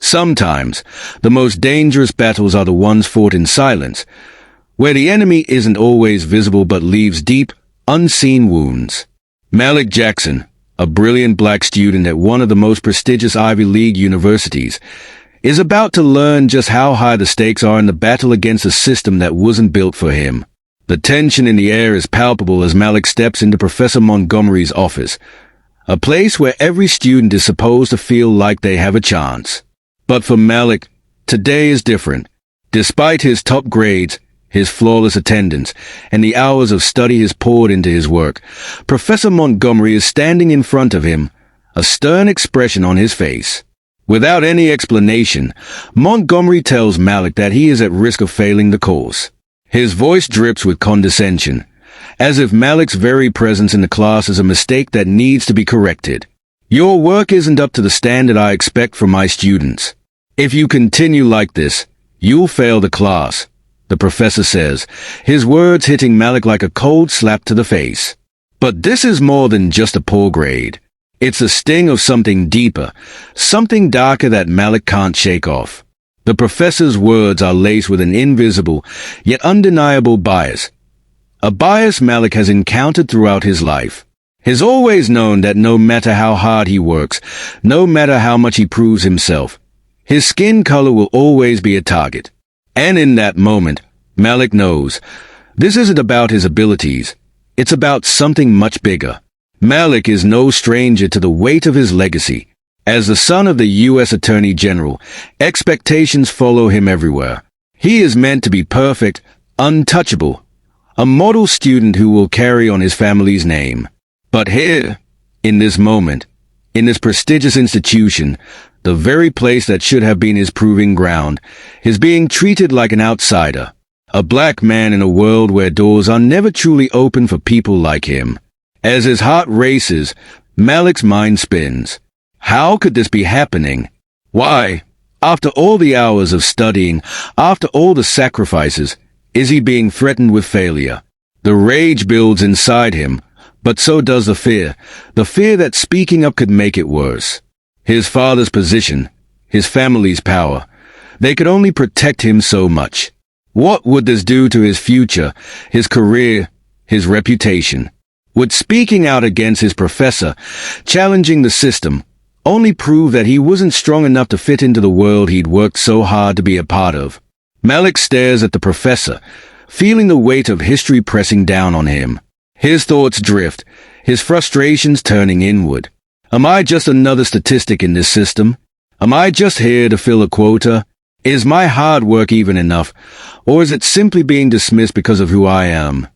Sometimes, the most dangerous battles are the ones fought in silence, where the enemy isn't always visible but leaves deep, unseen wounds. Malik Jackson, a brilliant black student at one of the most prestigious Ivy League universities, is about to learn just how high the stakes are in the battle against a system that wasn't built for him. The tension in the air is palpable as Malik steps into Professor Montgomery's office, a place where every student is supposed to feel like they have a chance. But for Malik, today is different. Despite his top grades, his flawless attendance, and the hours of study he's poured into his work, Professor Montgomery is standing in front of him, a stern expression on his face. Without any explanation, Montgomery tells Malik that he is at risk of failing the course. His voice drips with condescension, as if Malik's very presence in the class is a mistake that needs to be corrected. Your work isn't up to the standard I expect from my students. If you continue like this, you'll fail the class, the professor says, his words hitting Malik like a cold slap to the face. But this is more than just a poor grade. It's a sting of something deeper, something darker that Malik can't shake off. The professor's words are laced with an invisible, yet undeniable bias. A bias Malik has encountered throughout his life. He's always known that no matter how hard he works, no matter how much he proves himself, his skin color will always be a target. And in that moment, Malik knows, this isn't about his abilities, it's about something much bigger. Malik is no stranger to the weight of his legacy. As the son of the U.S. Attorney General, expectations follow him everywhere. He is meant to be perfect, untouchable, a model student who will carry on his family's name. But here, in this moment, in this prestigious institution, the very place that should have been his proving ground, is being treated like an outsider, a black man in a world where doors are never truly open for people like him. As his heart races, Malik's mind spins. How could this be happening? Why, after all the hours of studying, after all the sacrifices, is he being threatened with failure? The rage builds inside him, but so does the fear that speaking up could make it worse. His father's position, his family's power, they could only protect him so much. What would this do to his future, his career, his reputation? Would speaking out against his professor, challenging the system, only prove that he wasn't strong enough to fit into the world he'd worked so hard to be a part of? Malik stares at the professor, feeling the weight of history pressing down on him. His thoughts drift, his frustrations turning inward. Am I just another statistic in this system? Am I just here to fill a quota? Is my hard work even enough, or is it simply being dismissed because of who I am?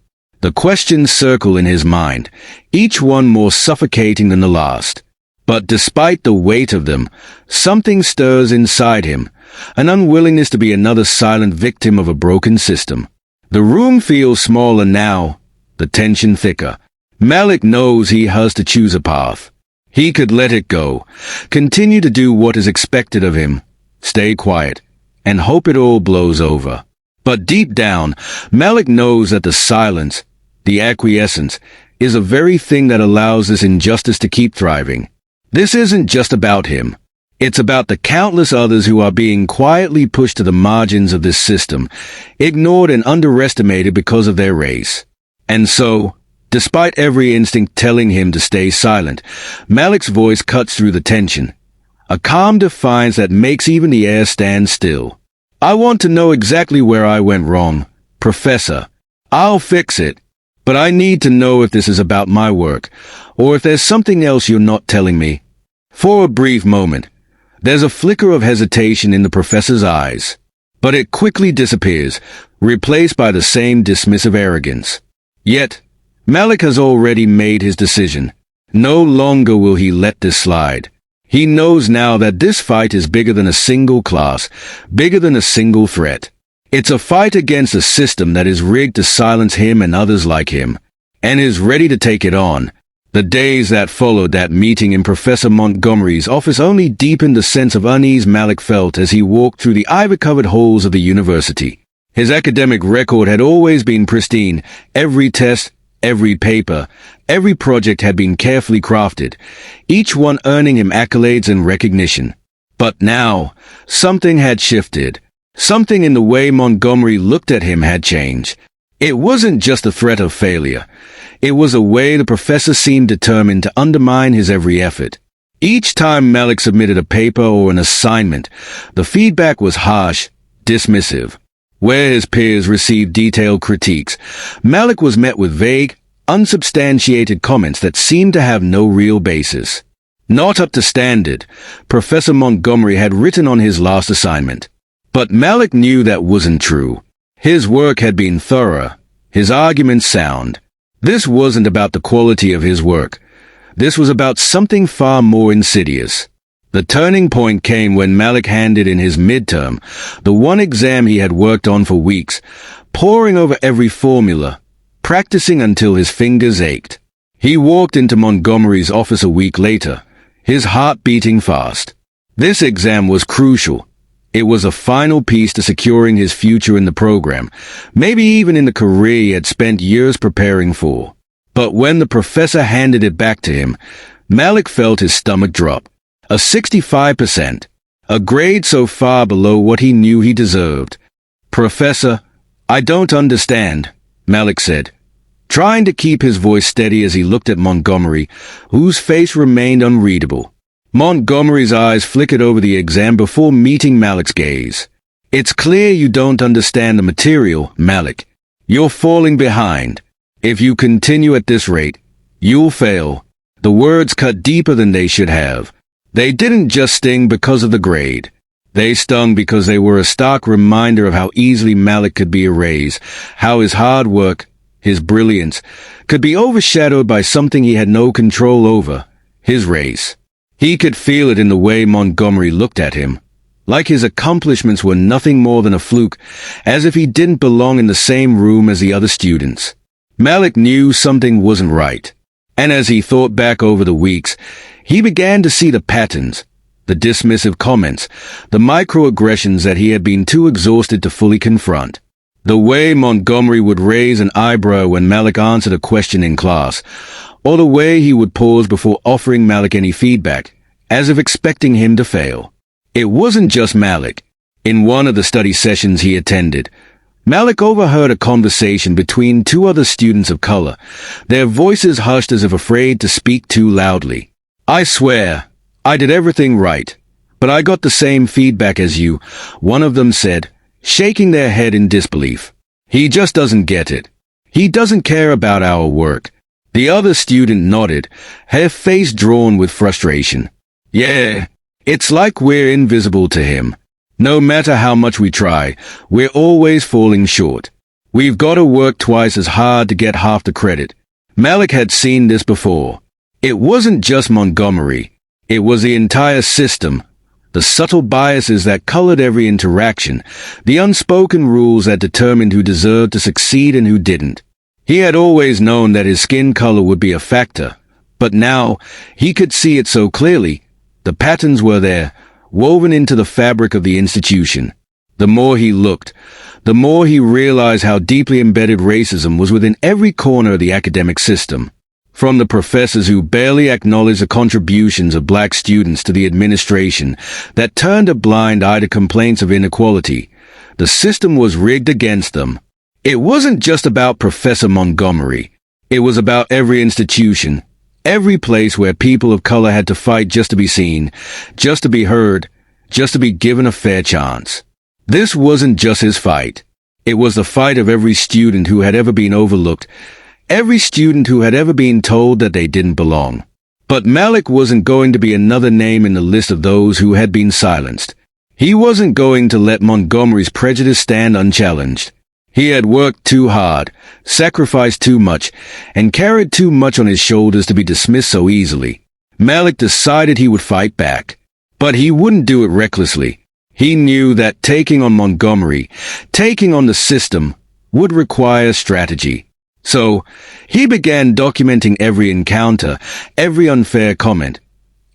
The questions circle in his mind, each one more suffocating than the last. But despite the weight of them, something stirs inside him, an unwillingness to be another silent victim of a broken system. The room feels smaller now, the tension thicker. Malik knows he has to choose a path. He could let it go, continue to do what is expected of him, stay quiet, and hope it all blows over. But deep down, Malik knows that the silence, the acquiescence, is the very thing that allows this injustice to keep thriving. This isn't just about him. It's about the countless others who are being quietly pushed to the margins of this system, ignored and underestimated because of their race. And so, despite every instinct telling him to stay silent, Malik's voice cuts through the tension, a calm defiance that makes even the air stand still. I want to know exactly where I went wrong, Professor. I'll fix it. But I need to know if this is about my work, or if there's something else you're not telling me. For a brief moment, there's a flicker of hesitation in the professor's eyes, but it quickly disappears, replaced by the same dismissive arrogance. Yet, Malik has already made his decision. No longer will he let this slide. He knows now that this fight is bigger than a single class, bigger than a single threat. It's a fight against a system that is rigged to silence him and others like him, and is ready to take it on. The days that followed that meeting in Professor Montgomery's office only deepened the sense of unease Malik felt as he walked through the ivy-covered halls of the university. His academic record had always been pristine. Every test, every paper, every project had been carefully crafted, each one earning him accolades and recognition. But now, something had shifted. Something in the way Montgomery looked at him had changed. It wasn't just the threat of failure. It was a way the professor seemed determined to undermine his every effort. Each time Malik submitted a paper or an assignment, the feedback was harsh, dismissive. Where his peers received detailed critiques, Malik was met with vague, unsubstantiated comments that seemed to have no real basis. Not up to standard, Professor Montgomery had written on his last assignment. But Malik knew that wasn't true. His work had been thorough, his arguments sound. This wasn't about the quality of his work. This was about something far more insidious. The turning point came when Malik handed in his midterm, the one exam he had worked on for weeks, poring over every formula, practicing until his fingers ached. He walked into Montgomery's office a week later, his heart beating fast. This exam was crucial. It was a final piece to securing his future in the program, maybe even in the career he had spent years preparing for. But when the professor handed it back to him, Malik felt his stomach drop. A 65%. A grade so far below what he knew he deserved. "Professor, I don't understand," Malik said, trying to keep his voice steady as he looked at Montgomery, whose face remained unreadable. Montgomery's eyes flickered over the exam before meeting Malik's gaze. "It's clear you don't understand the material, Malik. You're falling behind. If you continue at this rate, you'll fail." The words cut deeper than they should have. They didn't just sting because of the grade. They stung because they were a stark reminder of how easily Malik could be erased, how his hard work, his brilliance, could be overshadowed by something he had no control over, his race. He could feel it in the way Montgomery looked at him, like his accomplishments were nothing more than a fluke, as if he didn't belong in the same room as the other students. Malik knew something wasn't right, and as he thought back over the weeks, he began to see the patterns, the dismissive comments, the microaggressions that he had been too exhausted to fully confront. The way Montgomery would raise an eyebrow when Malik answered a question in class, or the way he would pause before offering Malik any feedback, as if expecting him to fail. It wasn't just Malik. In one of the study sessions he attended, Malik overheard a conversation between two other students of color, their voices hushed as if afraid to speak too loudly. "I swear, I did everything right, but I got the same feedback as you," one of them said, shaking their head in disbelief. "He just doesn't get it. He doesn't care about our work." The other student nodded, her face drawn with frustration. "Yeah, it's like we're invisible to him. No matter how much we try, we're always falling short. We've got to work twice as hard to get half the credit." Malik had seen this before. It wasn't just Montgomery. It was the entire system. The subtle biases that colored every interaction, the unspoken rules that determined who deserved to succeed and who didn't. He had always known that his skin color would be a factor, but now he could see it so clearly. The patterns were there, woven into the fabric of the institution. The more he looked, the more he realized how deeply embedded racism was within every corner of the academic system. From the professors who barely acknowledged the contributions of black students to the administration that turned a blind eye to complaints of inequality, the system was rigged against them. It wasn't just about Professor Montgomery. It was about every institution, every place where people of color had to fight just to be seen, just to be heard, just to be given a fair chance. This wasn't just his fight. It was the fight of every student who had ever been overlooked, every student who had ever been told that they didn't belong. But Malik wasn't going to be another name in the list of those who had been silenced. He wasn't going to let Montgomery's prejudice stand unchallenged. He had worked too hard, sacrificed too much, and carried too much on his shoulders to be dismissed so easily. Malik decided he would fight back. But he wouldn't do it recklessly. He knew that taking on Montgomery, taking on the system, would require strategy. So, he began documenting every encounter, every unfair comment,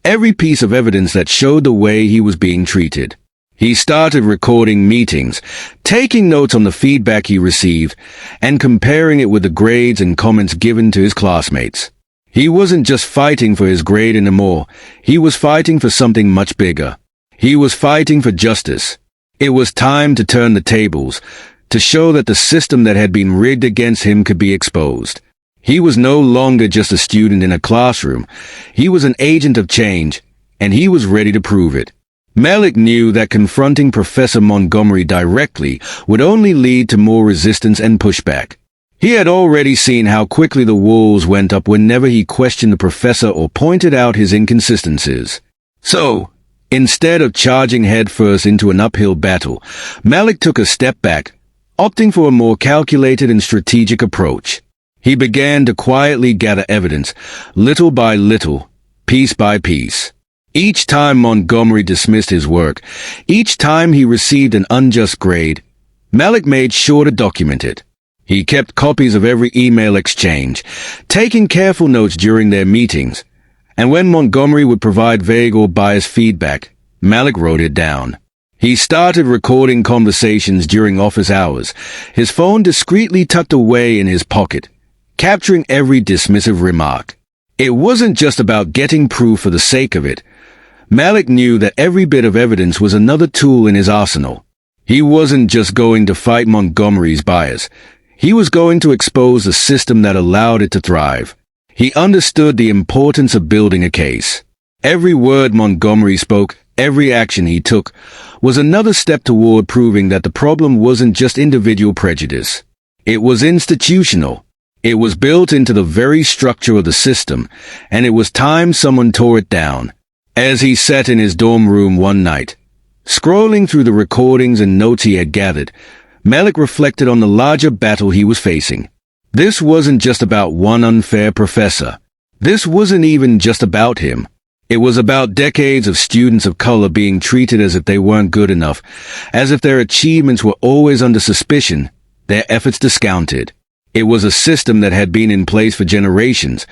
every piece of evidence that showed the way he was being treated. He started recording meetings, taking notes on the feedback he received, and comparing it with the grades and comments given to his classmates. He wasn't just fighting for his grade anymore, he was fighting for something much bigger. He was fighting for justice. It was time to turn the tables, to show that the system that had been rigged against him could be exposed. He was no longer just a student in a classroom. He was an agent of change, and he was ready to prove it. Malik knew that confronting Professor Montgomery directly would only lead to more resistance and pushback. He had already seen how quickly the walls went up whenever he questioned the professor or pointed out his inconsistencies. So, instead of charging headfirst into an uphill battle, Malik took a step back, opting for a more calculated and strategic approach. He began to quietly gather evidence, little by little, piece by piece. Each time Montgomery dismissed his work, each time he received an unjust grade, Malik made sure to document it. He kept copies of every email exchange, taking careful notes during their meetings, and when Montgomery would provide vague or biased feedback, Malik wrote it down. He started recording conversations during office hours, his phone discreetly tucked away in his pocket, capturing every dismissive remark. It wasn't just about getting proof for the sake of it. Malik knew that every bit of evidence was another tool in his arsenal. He wasn't just going to fight Montgomery's bias. He was going to expose the system that allowed it to thrive. He understood the importance of building a case. Every word Montgomery spoke, every action he took, was another step toward proving that the problem wasn't just individual prejudice. It was institutional. It was built into the very structure of the system, and it was time someone tore it down. As he sat in his dorm room one night, scrolling through the recordings and notes he had gathered, Malik reflected on the larger battle he was facing. This wasn't just about one unfair professor. This wasn't even just about him. It was about decades of students of color being treated as if they weren't good enough, as if their achievements were always under suspicion, their efforts discounted. It was a system that had been in place for generations,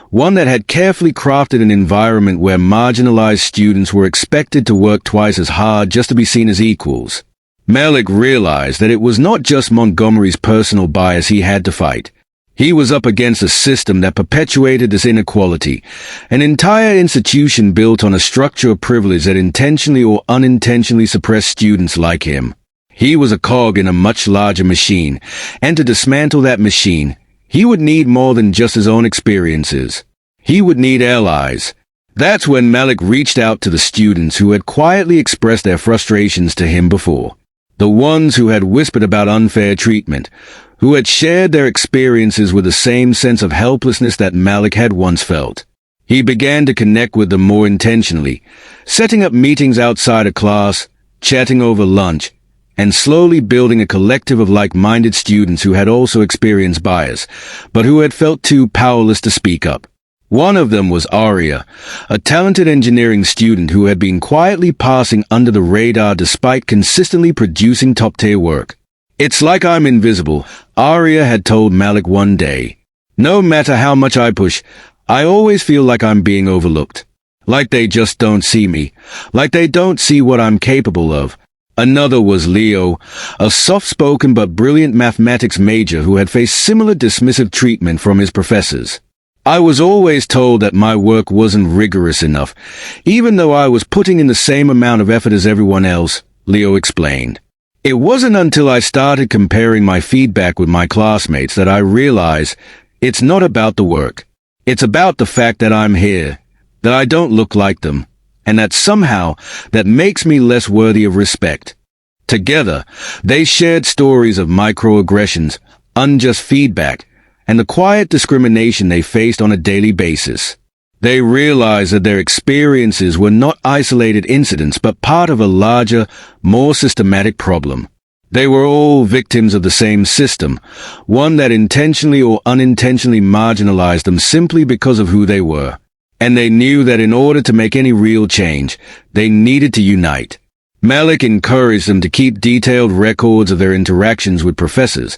one that had carefully crafted an environment where marginalized students were expected to work twice as hard just to be seen as equals. Malik realized that it was not just Montgomery's personal bias he had to fight. He was up against a system that perpetuated this inequality, an entire institution built on a structure of privilege that intentionally or unintentionally suppressed students like him. He was a cog in a much larger machine, and to dismantle that machine, he would need more than just his own experiences. He would need allies. That's when Malik reached out to the students who had quietly expressed their frustrations to him before. The ones who had whispered about unfair treatment, who had shared their experiences with the same sense of helplessness that Malik had once felt. He began to connect with them more intentionally, setting up meetings outside of class, chatting over lunch, and slowly building a collective of like-minded students who had also experienced bias, but who had felt too powerless to speak up. One of them was Aria, a talented engineering student who had been quietly passing under the radar despite consistently producing top-tier work. "It's like I'm invisible," Aria had told Malik one day. "No matter how much I push, I always feel like I'm being overlooked. Like they just don't see me. Like they don't see what I'm capable of." Another was Leo, a soft-spoken but brilliant mathematics major who had faced similar dismissive treatment from his professors. "I was always told that my work wasn't rigorous enough, even though I was putting in the same amount of effort as everyone else," Leo explained. "It wasn't until I started comparing my feedback with my classmates that I realized it's not about the work. It's about the fact that I'm here, that I don't look like them, and that somehow that makes me less worthy of respect." Together, they shared stories of microaggressions, unjust feedback, and the quiet discrimination they faced on a daily basis. They realized that their experiences were not isolated incidents but part of a larger, more systematic problem. They were all victims of the same system, one that intentionally or unintentionally marginalized them simply because of who they were. And they knew that in order to make any real change, they needed to unite. Malik encouraged them to keep detailed records of their interactions with professors,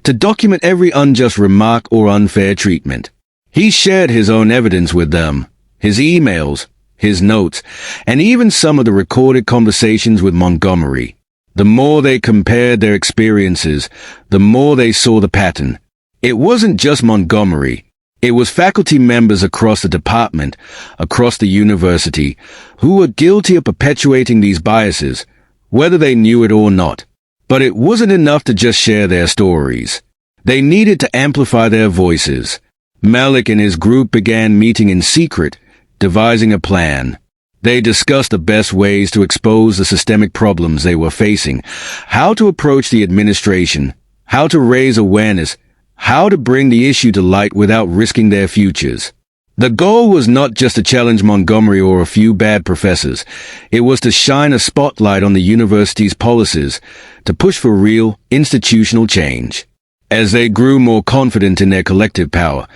to document every unjust remark or unfair treatment. He shared his own evidence with them, his emails, his notes, and even some of the recorded conversations with Montgomery. The more they compared their experiences, the more they saw the pattern. It wasn't just Montgomery. It was faculty members across the department, across the university, who were guilty of perpetuating these biases, whether they knew it or not. But it wasn't enough to just share their stories. They needed to amplify their voices. Malik and his group began meeting in secret, devising a plan. They discussed the best ways to expose the systemic problems they were facing, how to approach the administration, how to raise awareness, how to bring the issue to light without risking their futures. The goal was not just to challenge Montgomery or a few bad professors. It was to shine a spotlight on the university's policies, to push for real, institutional change. As they grew more confident in their collective power,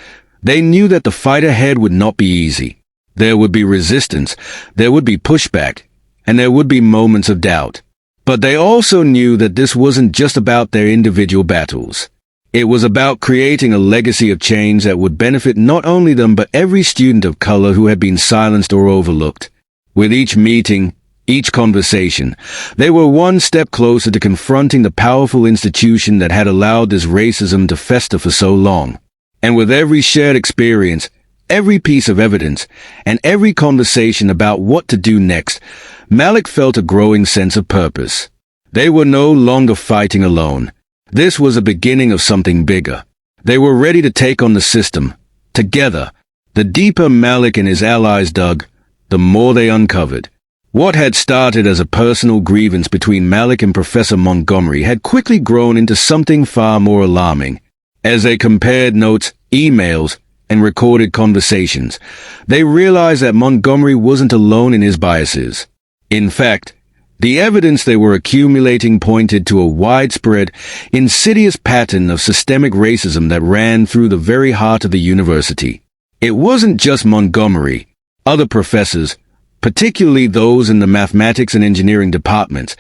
they knew that the fight ahead would not be easy. There would be resistance, there would be pushback, and there would be moments of doubt. But they also knew that this wasn't just about their individual battles. It was about creating a legacy of change that would benefit not only them but every student of color who had been silenced or overlooked. With each meeting, each conversation, they were one step closer to confronting the powerful institution that had allowed this racism to fester for so long. And with every shared experience, every piece of evidence, and every conversation about what to do next, Malik felt a growing sense of purpose. They were no longer fighting alone. This was a beginning of something bigger. They were ready to take on the system, together. The deeper Malik and his allies dug, the more they uncovered. What had started as a personal grievance between Malik and Professor Montgomery had quickly grown into something far more alarming. As they compared notes, emails, and recorded conversations, they realized that Montgomery wasn't alone in his biases. In fact, the evidence they were accumulating pointed to a widespread, insidious pattern of systemic racism that ran through the very heart of the university. It wasn't just Montgomery. Other professors, particularly those in the mathematics and engineering departments,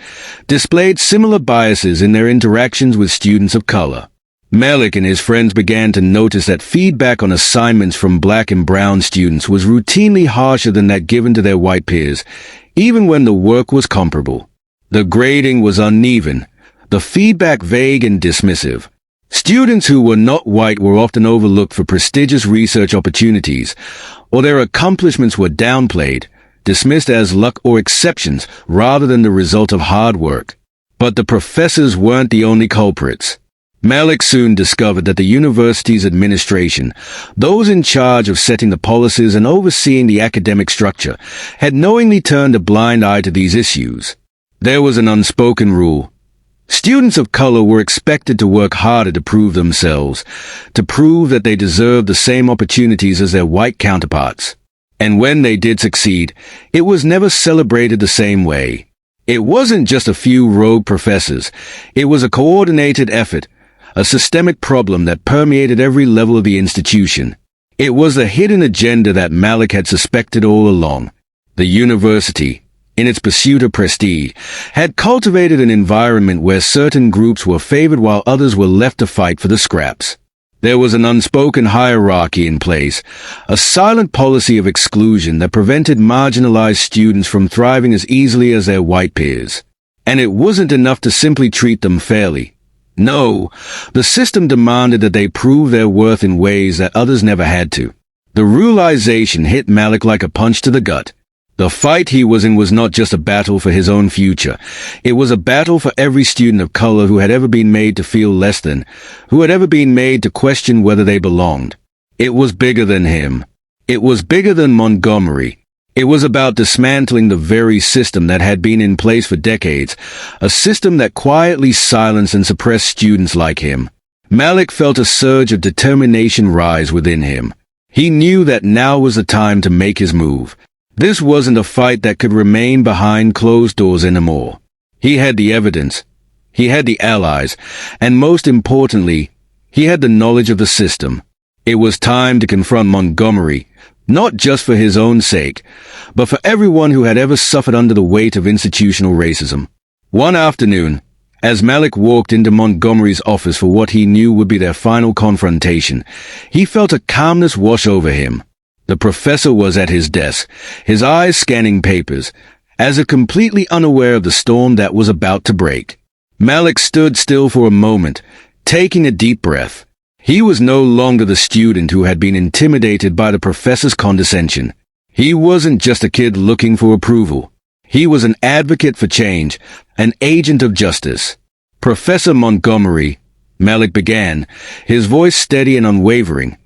displayed similar biases in their interactions with students of color. Malik and his friends began to notice that feedback on assignments from black and brown students was routinely harsher than that given to their white peers, even when the work was comparable. The grading was uneven, the feedback vague and dismissive. Students who were not white were often overlooked for prestigious research opportunities, or their accomplishments were downplayed, dismissed as luck or exceptions rather than the result of hard work. But the professors weren't the only culprits. Malik soon discovered that the university's administration, those in charge of setting the policies and overseeing the academic structure, had knowingly turned a blind eye to these issues. There was an unspoken rule. Students of color were expected to work harder to prove themselves, to prove that they deserved the same opportunities as their white counterparts. And when they did succeed, it was never celebrated the same way. It wasn't just a few rogue professors. It was a coordinated effort, a systemic problem that permeated every level of the institution. It was the hidden agenda that Malik had suspected all along. The university, in its pursuit of prestige, had cultivated an environment where certain groups were favored while others were left to fight for the scraps. There was an unspoken hierarchy in place, a silent policy of exclusion that prevented marginalized students from thriving as easily as their white peers. And it wasn't enough to simply treat them fairly. No, the system demanded that they prove their worth in ways that others never had to. The realization hit Malik like a punch to the gut. The fight he was in was not just a battle for his own future. It was a battle for every student of color who had ever been made to feel less than, who had ever been made to question whether they belonged. It was bigger than him. It was bigger than Montgomery. It was about dismantling the very system that had been in place for decades, a system that quietly silenced and suppressed students like him. Malik felt a surge of determination rise within him. He knew that now was the time to make his move. This wasn't a fight that could remain behind closed doors anymore. He had the evidence, he had the allies, and most importantly, he had the knowledge of the system. It was time to confront Montgomery, not just for his own sake, but for everyone who had ever suffered under the weight of institutional racism. One afternoon, as Malik walked into Montgomery's office for what he knew would be their final confrontation, he felt a calmness wash over him. The professor was at his desk, his eyes scanning papers, as if completely unaware of the storm that was about to break. Malik stood still for a moment, taking a deep breath. He was no longer the student who had been intimidated by the professor's condescension. He wasn't just a kid looking for approval. He was an advocate for change, an agent of justice. "Professor Montgomery," Malik began, his voice steady and unwavering,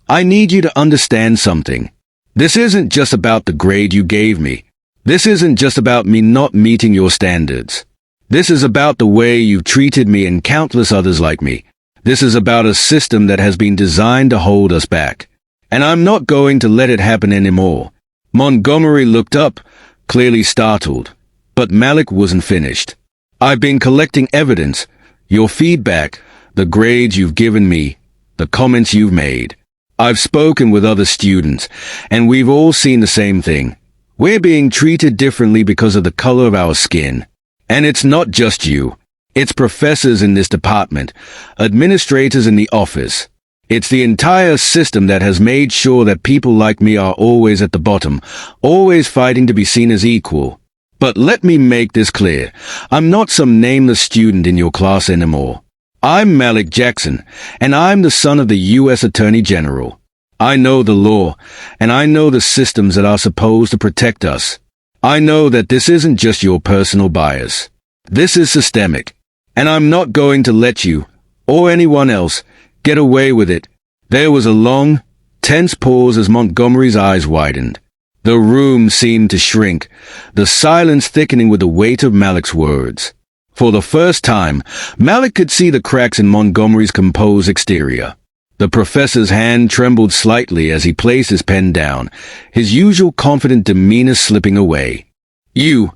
"I need you to understand something. This isn't just about the grade you gave me. This isn't just about me not meeting your standards. This is about the way you've treated me and countless others like me. This is about a system that has been designed to hold us back. And I'm not going to let it happen anymore." Montgomery looked up, clearly startled. But Malik wasn't finished. "I've been collecting evidence, your feedback, the grades you've given me, the comments you've made. I've spoken with other students, and we've all seen the same thing. We're being treated differently because of the color of our skin. And it's not just you. It's professors in this department, administrators in the office. It's the entire system that has made sure that people like me are always at the bottom, always fighting to be seen as equal. But let me make this clear. I'm not some nameless student in your class anymore. I'm Malik Jackson, and I'm the son of the U.S. Attorney General. I know the law, and I know the systems that are supposed to protect us. I know that this isn't just your personal bias. This is systemic, and I'm not going to let you, or anyone else, get away with it." There was a long, tense pause as Montgomery's eyes widened. The room seemed to shrink, the silence thickening with the weight of Malik's words. For the first time, Malik could see the cracks in Montgomery's composed exterior. The professor's hand trembled slightly as he placed his pen down, his usual confident demeanor slipping away. You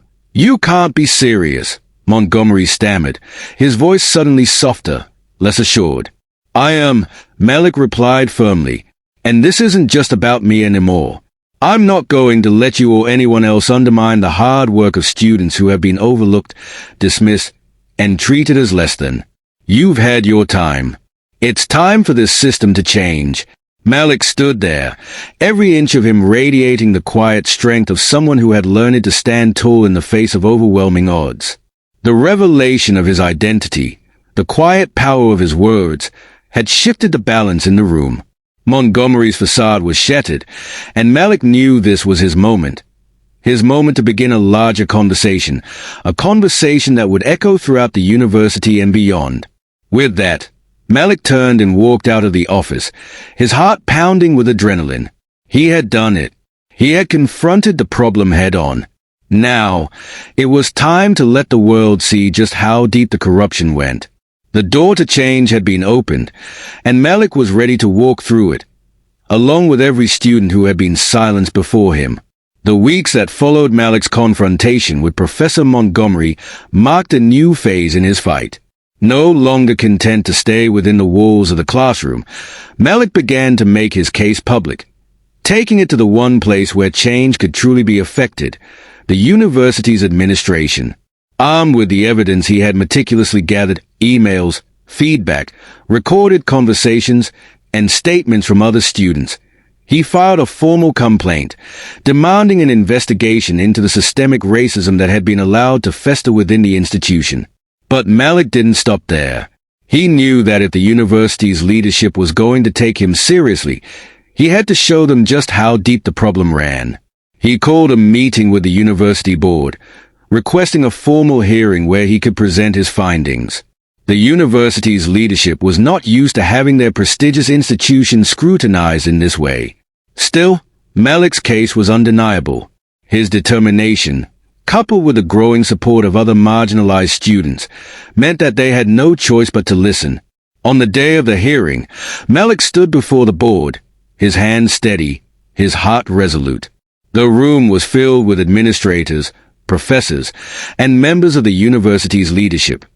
can't be serious," Montgomery stammered, his voice suddenly softer, less assured. "I am," Malik replied firmly, "and this isn't just about me anymore. I'm not going to let you or anyone else undermine the hard work of students who have been overlooked, dismissed, and treated as less than. You've had your time. It's time for this system to change." Malik stood there, every inch of him radiating the quiet strength of someone who had learned to stand tall in the face of overwhelming odds. The revelation of his identity, the quiet power of his words, had shifted the balance in the room. Montgomery's facade was shattered, and Malik knew this was his moment. His moment to begin a larger conversation, a conversation that would echo throughout the university and beyond. With that, Malik turned and walked out of the office, his heart pounding with adrenaline. He had done it. He had confronted the problem head-on. Now, it was time to let the world see just how deep the corruption went. The door to change had been opened, and Malik was ready to walk through it, along with every student who had been silenced before him. The weeks that followed Malik's confrontation with Professor Montgomery marked a new phase in his fight. No longer content to stay within the walls of the classroom, Malik began to make his case public, taking it to the one place where change could truly be effected, the university's administration. Armed with the evidence he had meticulously gathered, emails, feedback, recorded conversations, and statements from other students, he filed a formal complaint, demanding an investigation into the systemic racism that had been allowed to fester within the institution. But Malik didn't stop there. He knew that if the university's leadership was going to take him seriously, he had to show them just how deep the problem ran. He called a meeting with the university board, requesting a formal hearing where he could present his findings. The university's leadership was not used to having their prestigious institution scrutinized in this way. Still, Malik's case was undeniable. His determination, coupled with the growing support of other marginalized students, meant that they had no choice but to listen. On the day of the hearing, Malik stood before the board, his hands steady, his heart resolute. The room was filled with administrators, professors, and members of the university's leadership.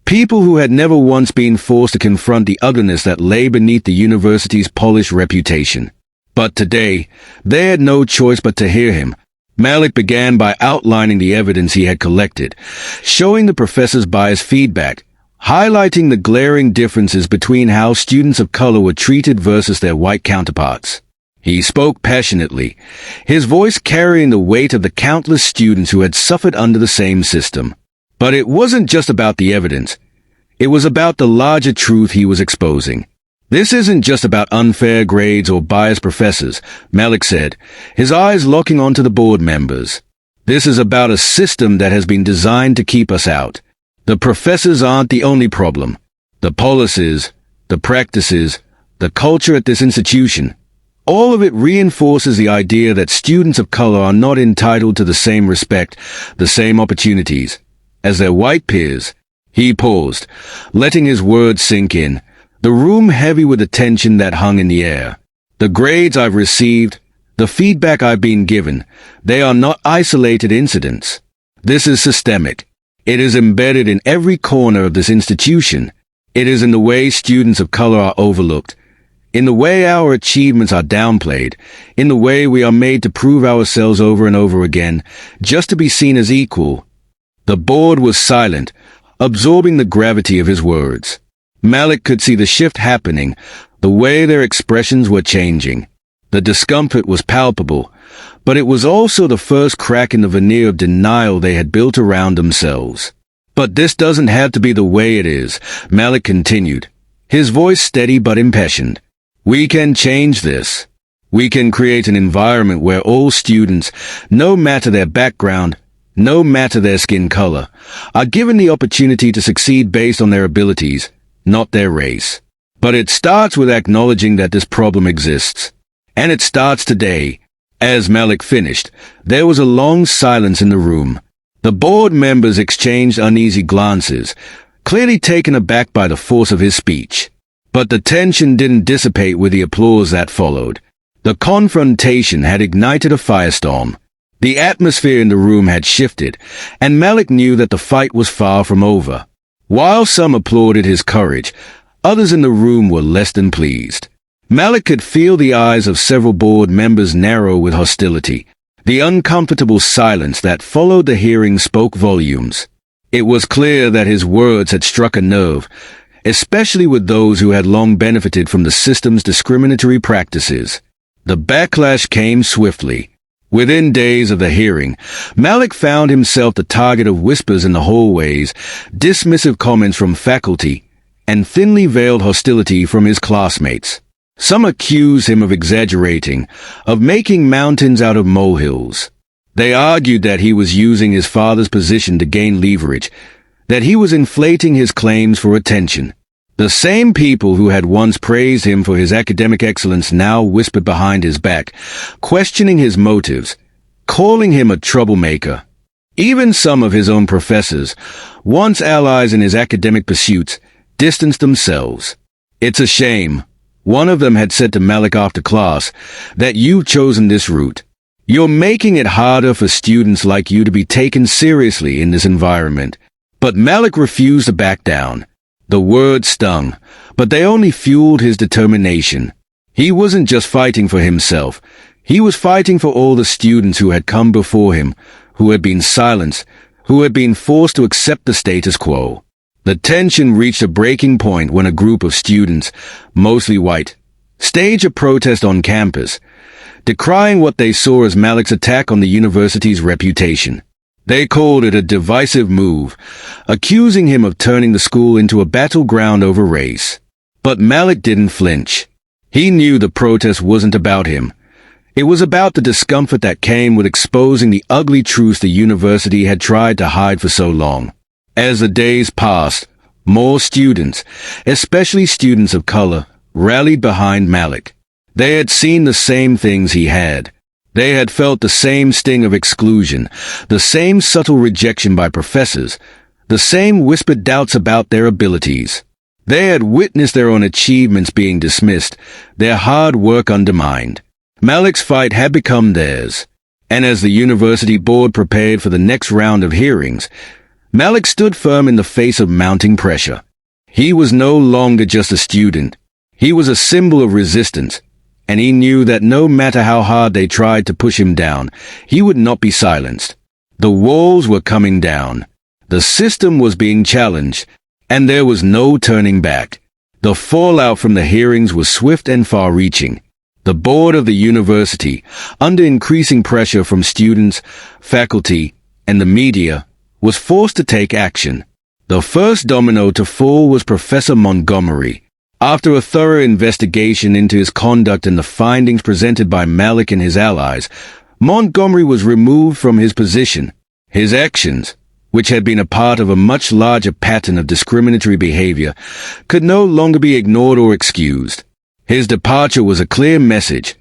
People who had never once been forced to confront the ugliness that lay beneath the university's polished reputation. But today, they had no choice but to hear him. Malik began by outlining the evidence he had collected, showing the professor's biased feedback, highlighting the glaring differences between how students of color were treated versus their white counterparts. He spoke passionately, his voice carrying the weight of the countless students who had suffered under the same system. But it wasn't just about the evidence. It was about the larger truth he was exposing. This isn't just about unfair grades or biased professors, Malik said, his eyes locking onto the board members. This is about a system that has been designed to keep us out. The professors aren't the only problem. The policies, the practices, the culture at this institution, all of it reinforces the idea that students of color are not entitled to the same respect, the same opportunities, as their white peers. He paused, letting his words sink in, the room heavy with the tension that hung in the air. The grades I've received, the feedback I've been given, they are not isolated incidents. This is systemic. It is embedded in every corner of this institution. It is in the way students of color are overlooked, in the way our achievements are downplayed, in the way we are made to prove ourselves over and over again, just to be seen as equal. The board was silent, absorbing the gravity of his words. Malik could see the shift happening, the way their expressions were changing. The discomfort was palpable, but it was also the first crack in the veneer of denial they had built around themselves. But this doesn't have to be the way it is, Malik continued, his voice steady but impassioned. We can change this. We can create an environment where all students, no matter their background, no matter their skin color, are given the opportunity to succeed based on their abilities, not their race. But it starts with acknowledging that this problem exists. And it starts today. As Malik finished, there was a long silence in the room. The board members exchanged uneasy glances, clearly taken aback by the force of his speech. But the tension didn't dissipate with the applause that followed. The confrontation had ignited a firestorm. The atmosphere in the room had shifted, and Malik knew that the fight was far from over. While some applauded his courage, others in the room were less than pleased. Malik could feel the eyes of several board members narrow with hostility. The uncomfortable silence that followed the hearing spoke volumes. It was clear that his words had struck a nerve, especially with those who had long benefited from the system's discriminatory practices. The backlash came swiftly. Within days of the hearing, Malik found himself the target of whispers in the hallways, dismissive comments from faculty, and thinly veiled hostility from his classmates. Some accused him of exaggerating, of making mountains out of molehills. They argued that he was using his father's position to gain leverage, that he was inflating his claims for attention. The same people who had once praised him for his academic excellence now whispered behind his back, questioning his motives, calling him a troublemaker. Even some of his own professors, once allies in his academic pursuits, distanced themselves. It's a shame, one of them had said to Malik after class, that you've chosen this route. You're making it harder for students like you to be taken seriously in this environment. But Malik refused to back down. The words stung, but they only fueled his determination. He wasn't just fighting for himself. He was fighting for all the students who had come before him, who had been silenced, who had been forced to accept the status quo. The tension reached a breaking point when a group of students, mostly white, staged a protest on campus, decrying what they saw as Malik's attack on the university's reputation. They called it a divisive move, accusing him of turning the school into a battleground over race. But Malik didn't flinch. He knew the protest wasn't about him. It was about the discomfort that came with exposing the ugly truths the university had tried to hide for so long. As the days passed, more students, especially students of color, rallied behind Malik. They had seen the same things he had. They had felt the same sting of exclusion, the same subtle rejection by professors, the same whispered doubts about their abilities. They had witnessed their own achievements being dismissed, their hard work undermined. Malik's fight had become theirs, and as the university board prepared for the next round of hearings, Malik stood firm in the face of mounting pressure. He was no longer just a student. He was a symbol of resistance. And he knew that no matter how hard they tried to push him down, he would not be silenced. The walls were coming down. The system was being challenged, and there was no turning back. The fallout from the hearings was swift and far-reaching. The board of the university, under increasing pressure from students, faculty, and the media, was forced to take action. The first domino to fall was Professor Montgomery, After a thorough investigation into his conduct and the findings presented by Malik and his allies, Montgomery was removed from his position. His actions, which had been a part of a much larger pattern of discriminatory behavior, could no longer be ignored or excused. His departure was a clear message.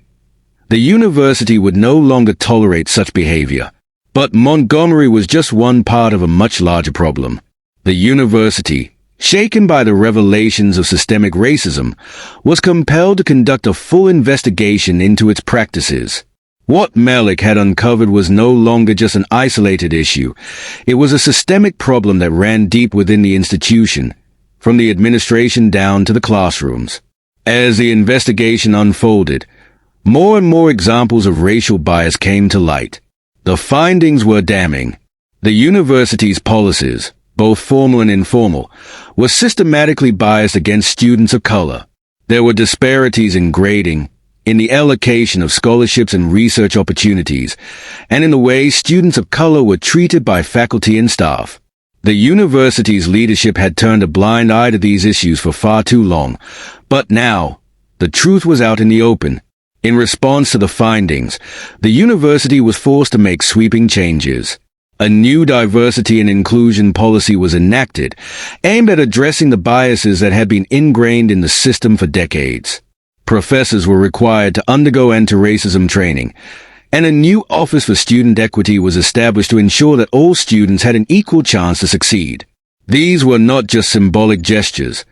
The university would no longer tolerate such behavior. But Montgomery was just one part of a much larger problem. The university, shaken by the revelations of systemic racism, was compelled to conduct a full investigation into its practices. What Malik had uncovered was no longer just an isolated issue. It was a systemic problem that ran deep within the institution, from the administration down to the classrooms. As the investigation unfolded, more and more examples of racial bias came to light. The findings were damning. The university's policies, both formal and informal, were systematically biased against students of color. There were disparities in grading, in the allocation of scholarships and research opportunities, and in the way students of color were treated by faculty and staff. The university's leadership had turned a blind eye to these issues for far too long, but now, the truth was out in the open. In response to the findings, the university was forced to make sweeping changes. A new diversity and inclusion policy was enacted, aimed at addressing the biases that had been ingrained in the system for decades. Professors were required to undergo anti-racism training, and a new Office for Student Equity was established to ensure that all students had an equal chance to succeed. These were not just symbolic gestures.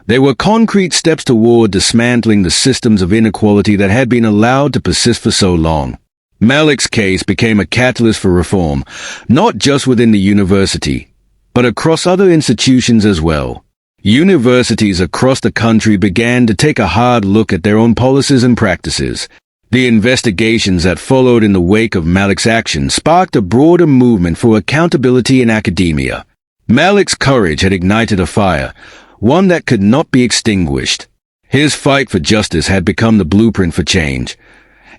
They were concrete steps toward dismantling the systems of inequality that had been allowed to persist for so long. Malik's case became a catalyst for reform, not just within the university, but across other institutions as well. Universities across the country began to take a hard look at their own policies and practices. The investigations that followed in the wake of Malik's actions sparked a broader movement for accountability in academia. Malik's courage had ignited a fire, one that could not be extinguished. His fight for justice had become the blueprint for change,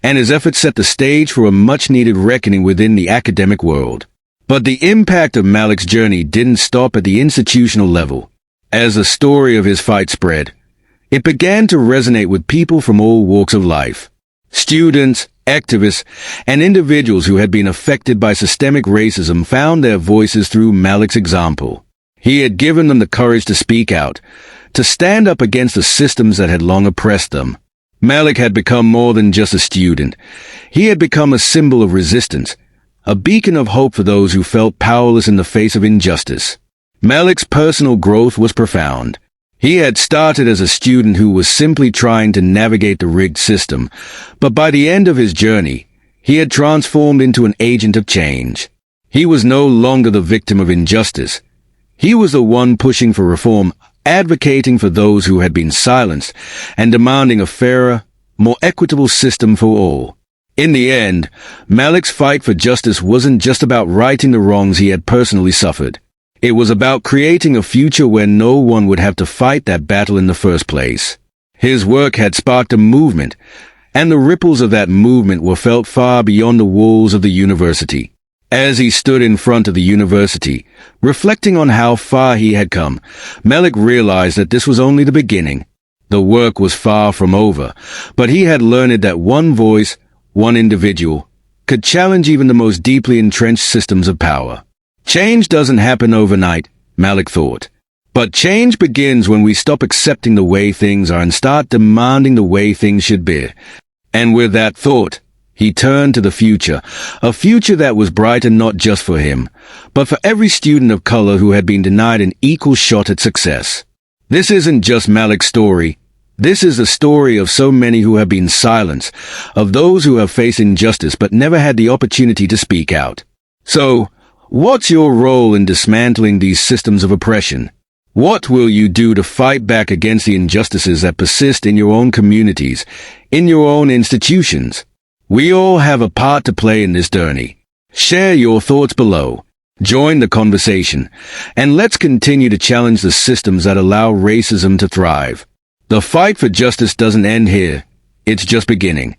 and his efforts set the stage for a much-needed reckoning within the academic world. But the impact of Malik's journey didn't stop at the institutional level. As the story of his fight spread, it began to resonate with people from all walks of life. Students, activists, and individuals who had been affected by systemic racism found their voices through Malik's example. He had given them the courage to speak out, to stand up against the systems that had long oppressed them. Malik had become more than just a student. He had become a symbol of resistance, a beacon of hope for those who felt powerless in the face of injustice. Malik's personal growth was profound. He had started as a student who was simply trying to navigate the rigged system, but by the end of his journey, he had transformed into an agent of change. He was no longer the victim of injustice. He was the one pushing for reform, advocating for those who had been silenced, and demanding a fairer, more equitable system for all. In the end, Malik's fight for justice wasn't just about righting the wrongs he had personally suffered. It was about creating a future where no one would have to fight that battle in the first place. His work had sparked a movement, and the ripples of that movement were felt far beyond the walls of the university. As he stood in front of the university, reflecting on how far he had come, Malik realized that this was only the beginning. The work was far from over, but he had learned that one voice, one individual, could challenge even the most deeply entrenched systems of power. Change doesn't happen overnight, Malik thought. But change begins when we stop accepting the way things are and start demanding the way things should be. And with that thought, he turned to the future, a future that was brighter not just for him, but for every student of color who had been denied an equal shot at success. This isn't just Malik's story. This is the story of so many who have been silenced, of those who have faced injustice but never had the opportunity to speak out. So, what's your role in dismantling these systems of oppression? What will you do to fight back against the injustices that persist in your own communities, in your own institutions? We all have a part to play in this journey. Share your thoughts below. Join the conversation, and let's continue to challenge the systems that allow racism to thrive. The fight for justice doesn't end here. It's just beginning.